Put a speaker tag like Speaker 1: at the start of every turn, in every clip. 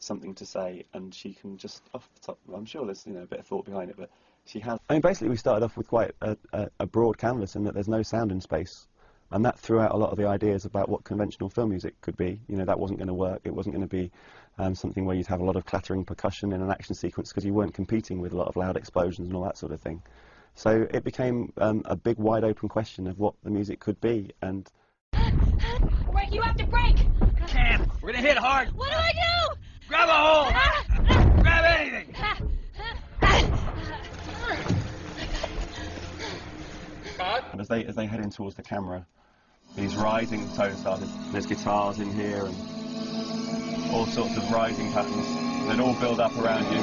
Speaker 1: something to say, and she can just, off the top, I'm sure there's, you know, a bit of thought behind it, but she has.
Speaker 2: I mean, basically we started off with quite a broad canvas in that there's no sound in space, and that threw out a lot of the ideas about what conventional film music could be. You know, that wasn't going to work. It wasn't going to be something where you'd have a lot of clattering percussion in an action sequence, because you weren't competing with a lot of loud explosions and all that sort of thing. So it became a big, wide-open question of what the music could be. And
Speaker 3: Break, you have to break!
Speaker 4: Can't! We're gonna hit hard!
Speaker 3: What do I do?
Speaker 4: Grab a hold! Grab anything!
Speaker 1: And as they head in towards the camera, these rising tones start. There's guitars in here and all sorts of rising patterns that all build up around you.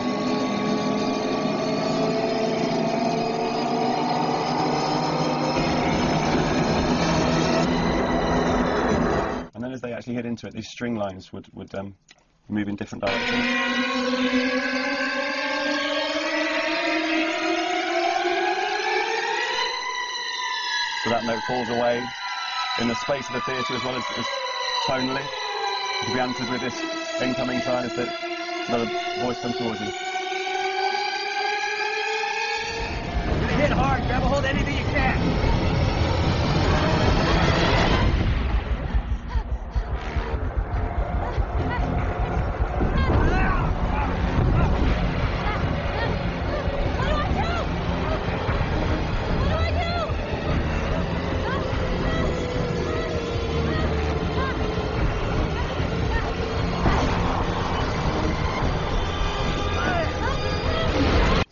Speaker 1: And then as they actually hit into it, these string lines would move in different directions. So that note falls away in the space of the theatre as well as tonally. It can be answered with this incoming sign as another voice comes towards you.
Speaker 4: We're gonna hit hard! Grab a hold of anything you can!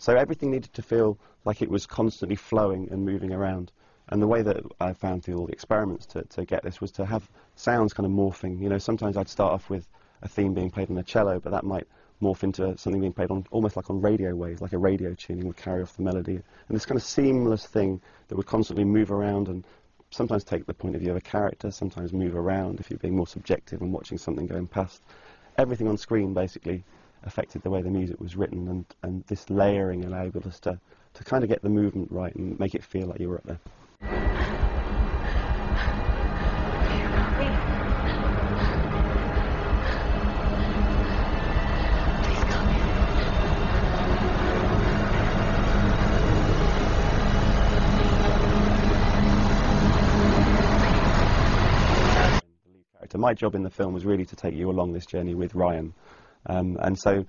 Speaker 2: so everything needed to feel like it was constantly flowing and moving around. And the way that I found through all the experiments to get this was to have sounds kind of morphing. You know, sometimes I'd start off with a theme being played on a cello, but that might morph into something being played on almost like on radio waves, like a radio tuning would carry off the melody. And this kind of seamless thing that would constantly move around and sometimes take the point of view of a character, sometimes move around if you're being more subjective and watching something going past. Everything on screen basically affected the way the music was written, and this layering allowed us to kind of get the movement right and make it feel like you were up there. My job in the film was really to take you along this journey with Ryan. And so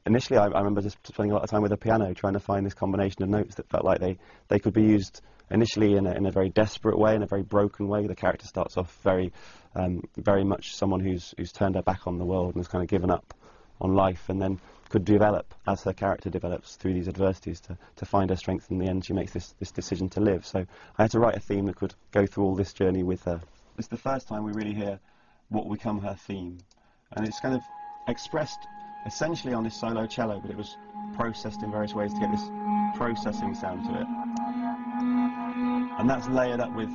Speaker 2: initially I remember just spending a lot of time with a piano trying to find this combination of notes that felt like they could be used initially in a very desperate way, in a very broken way. The character starts off very much someone who's turned her back on the world and has kind of given up on life, and then could develop as her character develops through these adversities to find her strength. In the end, she makes this decision to live. So I had to write a theme that could go through all this journey with her. It's the first time we really hear what will become her theme, and it's kind of expressed essentially on this solo cello, but it was processed in various ways to get this processing sound to it. And that's layered up with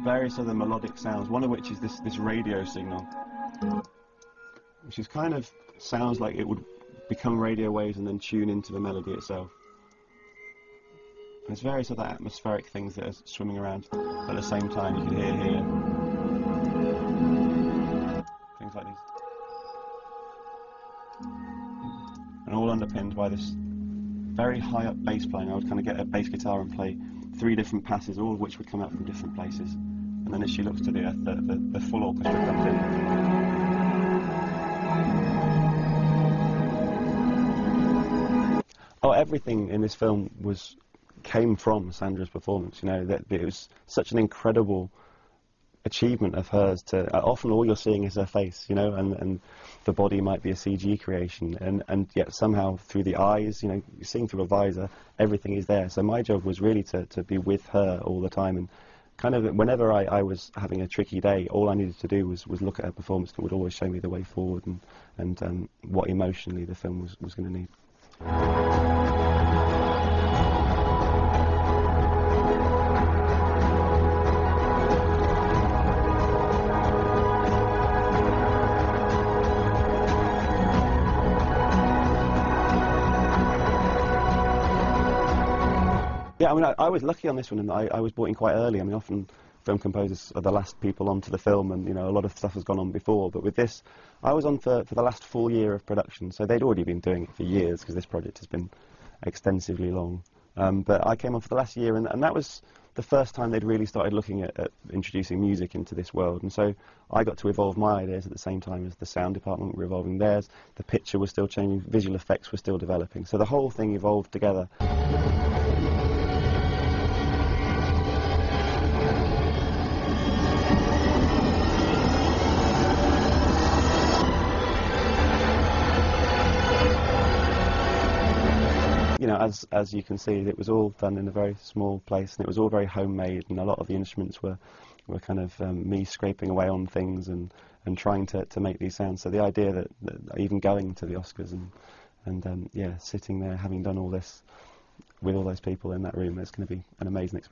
Speaker 2: various other melodic sounds, one of which is this radio signal, which is kind of sounds like it would become radio waves and then tune into the melody itself. There's various other atmospheric things that are swimming around at the same time. You can hear here things like these, and all underpinned by this very high up bass playing. I would kind of get a bass guitar and play 3 different passes, all of which would come out from different places. And then as she looks to the earth, the full orchestra comes in. Oh, everything in this film came from Sandra's performance. You know, that it was such an incredible achievement of hers to often all you're seeing is her face, you know, and the body might be a CG creation, and yet somehow through the eyes, you know, you're seeing through a visor, everything is there. So my job was really to be with her all the time, and kind of whenever I was having a tricky day, all I needed to do was look at her performance. It would always show me the way forward and what emotionally the film was going to need. Yeah, I mean, I was lucky on this one, and I was brought in quite early. I mean, often film composers are the last people onto the film, and you know, a lot of stuff has gone on before. But with this, I was on for the last full year of production, so they'd already been doing it for years because this project has been extensively long. But I came on for the last year, and that was the first time they'd really started looking at introducing music into this world. And so I got to evolve my ideas at the same time as the sound department were evolving theirs. The picture was still changing, visual effects were still developing. So the whole thing evolved together. You know, as you can see, it was all done in a very small place, and it was all very homemade, and a lot of the instruments were kind of me scraping away on things and trying to make these sounds. So the idea that even going to the Oscars and yeah, sitting there having done all this with all those people in that room, it's going to be an amazing experience.